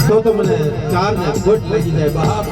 તો મને 4 ને ખોટ લાગી જાય બાપ.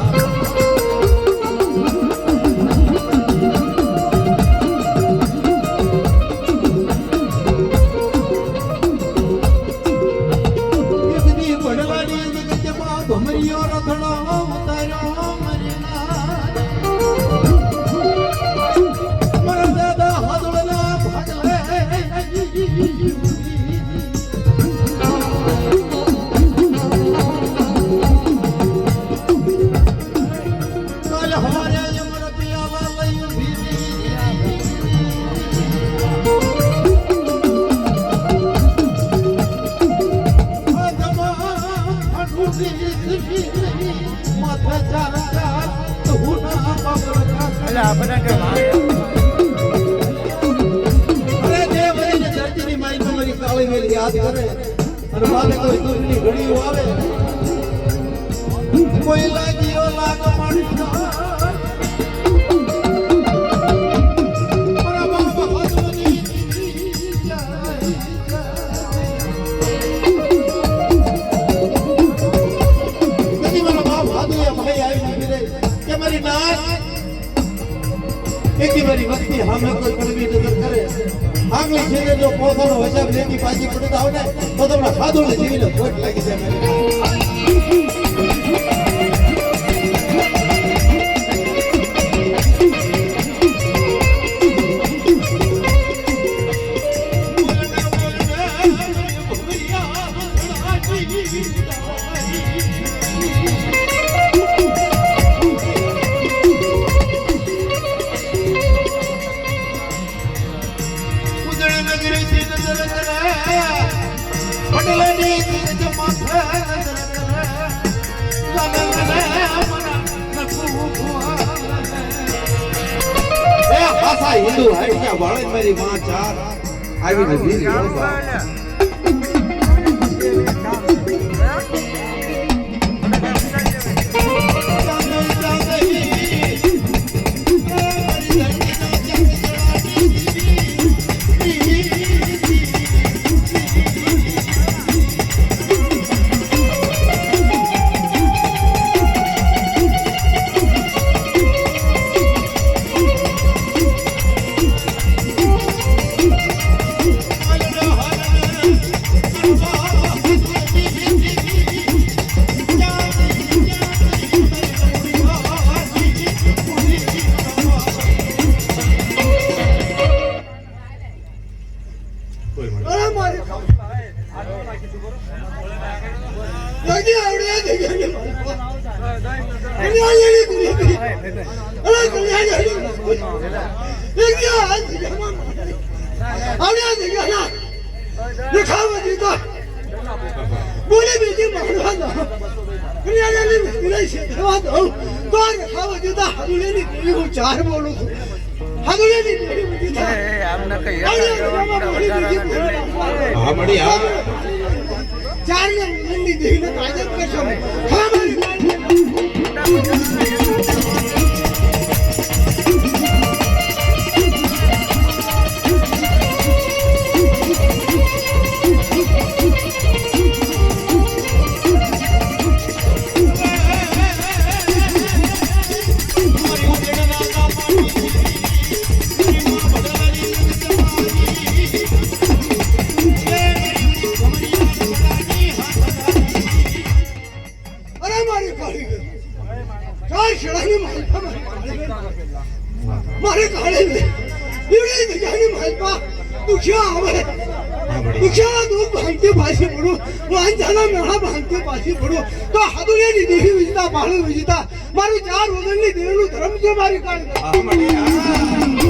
યાદ કરે અને માને કોઈ દુઃખની ઘડીઓ આવે કોઈ લાગ્યો લાગ માણસો મારા બાપ હાથની કદી મારા બાપ હાથે ભાઈ આવી નીકળે કે મારી નાક એકી મારી વસ્તી સામે કોઈ કડવી નજર કરે આગલી છેલ્લે જો પોતાનો હિસાબ લેતી પાછી પડતા હોય ને તો તમને ખાધું જીવીને ખોટ લાગી જાય. હિન્દુ હાઈ વાળે મારી માં 4 આવીને દીધી ચાર બોલું છું ચાર મારે કાળે બીડી જગાની માલપા દુખિયા આવે દુખિયા દુઃખ ભાંગતી પાછી પડું વાંજાના મેળા ભાંગતી પાછી પડું તો હાદુની દેવી વિજતા બાળુ વિજતા મારું 4 વગરની દેવનું ધર્મ છે મારી કાળે